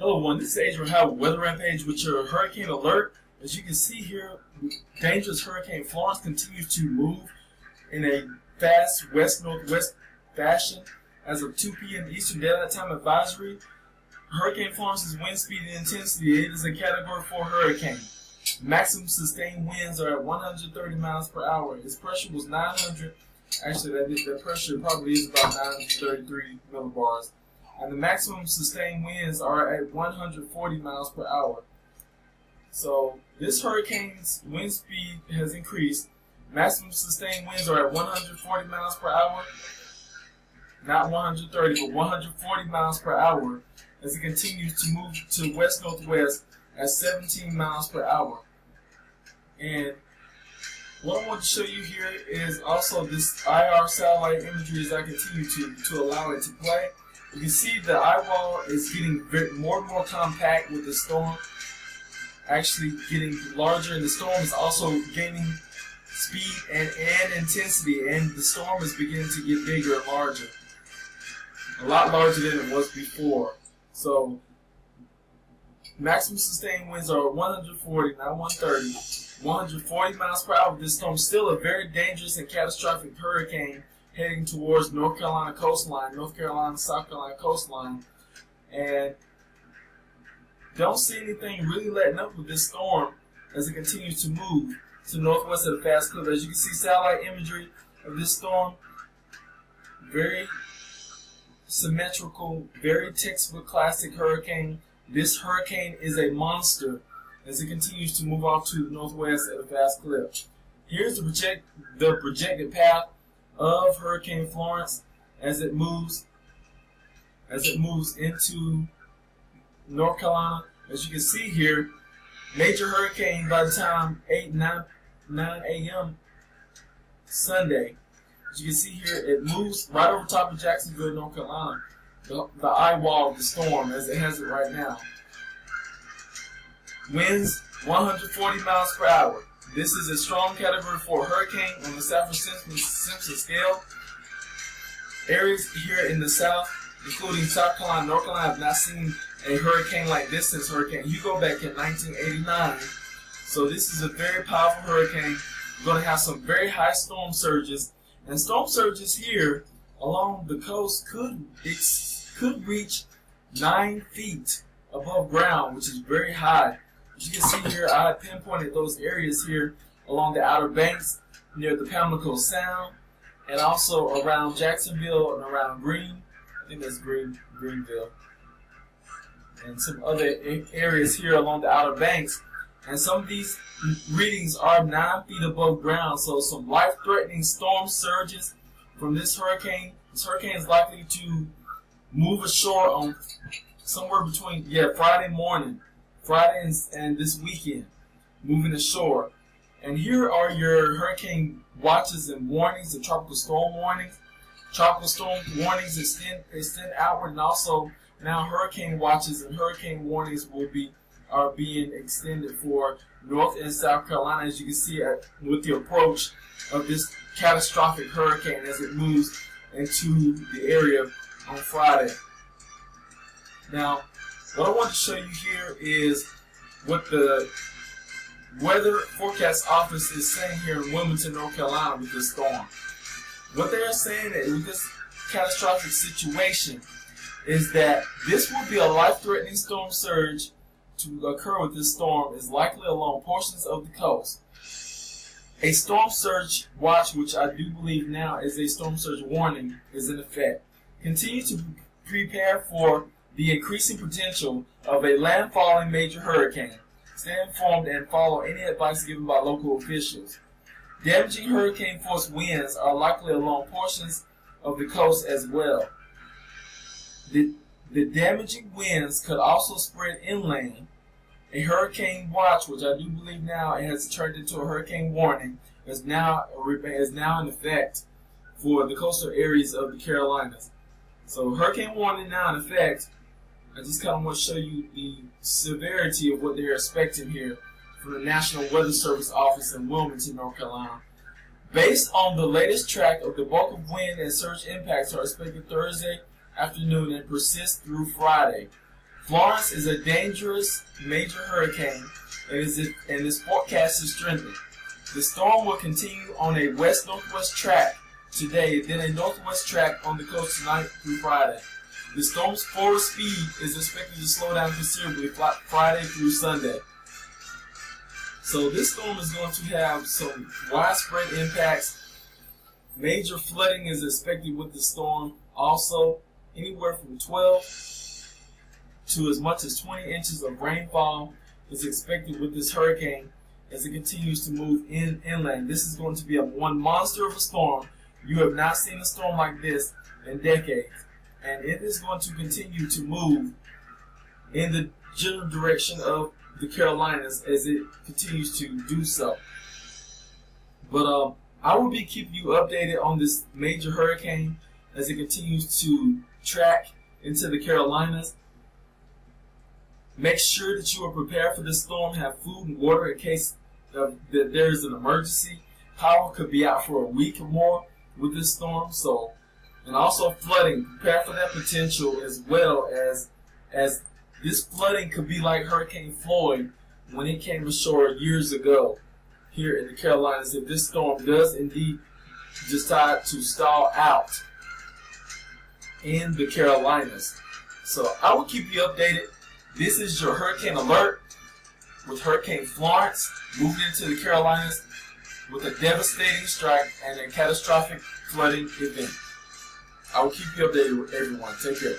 Hello everyone, this is Adrian Howard, Weather Rampage with your hurricane alert. As you can see here, dangerous Hurricane Florence continues to move in a fast west-northwest fashion. As of 2 p.m. Eastern Daylight Time advisory, Hurricane Florence's wind speed and intensity, it is a Category 4 hurricane. Maximum sustained winds are at 130 miles per hour. Its pressure was 900. Actually, that pressure probably is about 933 millibars. And the maximum sustained winds are at 140 miles per hour. So this hurricane's wind speed has increased. Maximum sustained winds are at 140 miles per hour. Not 130, but 140 miles per hour as it continues to move to west-northwest at 17 miles per hour. And what I want to show you here is also this IR satellite imagery as I continue to allow it to play. You can see the eye wall is getting more and more compact with the storm actually getting larger, and the storm is also gaining speed and intensity, and the storm is beginning to get bigger and larger. A lot larger than it was before. So maximum sustained winds are 140, not 130. 140 miles per hour. This storm is still a very dangerous and catastrophic hurricane heading towards North Carolina coastline, North Carolina, South Carolina coastline. And don't see anything really letting up with this storm as it continues to move to the northwest at a fast clip. As you can see, satellite imagery of this storm, very symmetrical, very textbook classic hurricane. This hurricane is a monster as it continues to move off to the northwest at a fast clip. Here's the projected path of Hurricane Florence as it moves into North Carolina. As you can see here, major hurricane by the time 9 a.m. Sunday. As you can see here, it moves right over top of Jacksonville, North Carolina, the eye wall of the storm as it has it right now. Winds 140 miles per hour. This is a strong Category 4 hurricane on the Saffir-Simpson scale. Areas here in the south, including South Carolina, North Carolina, have not seen a hurricane like this since Hurricane Hugo back in 1989. So this is a very powerful hurricane. We're going to have some very high storm surges. And storm surges here along the coast could reach 9 feet above ground, which is very high. As you can see here, I pinpointed those areas here along the Outer Banks near the Pamlico Sound, and also around Jacksonville and around I think that's Greenville, and some other areas here along the Outer Banks. And some of these readings are 9 feet above ground, so some life-threatening storm surges from this hurricane. This hurricane is likely to move ashore on somewhere between Friday and this weekend, moving ashore. And here are your hurricane watches and warnings, the tropical storm warnings. Tropical storm warnings extend outward, and also now hurricane watches and hurricane warnings are being extended for North and South Carolina, as you can see with the approach of this catastrophic hurricane as it moves into the area on Friday. Now, what I want to show you here is what the Weather Forecast Office is saying here in Wilmington, North Carolina with this storm. What they are saying is with this catastrophic situation is that this will be a life-threatening storm surge to occur with this storm is likely along portions of the coast. A storm surge watch, which I do believe now is a storm surge warning, is in effect. Continue to prepare for the increasing potential of a landfalling major hurricane. Stay informed and follow any advice given by local officials. Damaging hurricane force winds are likely along portions of the coast as well. The damaging winds could also spread inland. A hurricane watch, which I do believe now it has turned into a hurricane warning, is now in effect for the coastal areas of the Carolinas. So hurricane warning now in effect. I just kind of want to show you the severity of what they're expecting here from the National Weather Service office in Wilmington, North Carolina. Based on the latest track of the bulk of wind and surge impacts are expected Thursday afternoon and persist through Friday. Florence is a dangerous major hurricane and is forecast to strengthen. The storm will continue on a west-northwest track today, then a northwest track on the coast tonight through Friday. The storm's forward speed is expected to slow down considerably Friday through Sunday. So this storm is going to have some widespread impacts. Major flooding is expected with the storm. Also, anywhere from 12 to as much as 20 inches of rainfall is expected with this hurricane as it continues to move inland. This is going to be one monster of a storm. You have not seen a storm like this in decades. And it is going to continue to move in the general direction of the Carolinas as it continues to do so. But I will be keeping you updated on this major hurricane as it continues to track into the Carolinas. Make sure that you are prepared for this storm. Have food and water in case that there is an emergency. Power could be out for a week or more with this storm. And also flooding. Prepare for that potential, as well as this flooding could be like Hurricane Florence when it came ashore years ago here in the Carolinas, if this storm does indeed decide to stall out in the Carolinas. So I will keep you updated. This is your hurricane alert with Hurricane Florence moving into the Carolinas with a devastating strike and a catastrophic flooding event. I will keep you updated with everyone. Take care.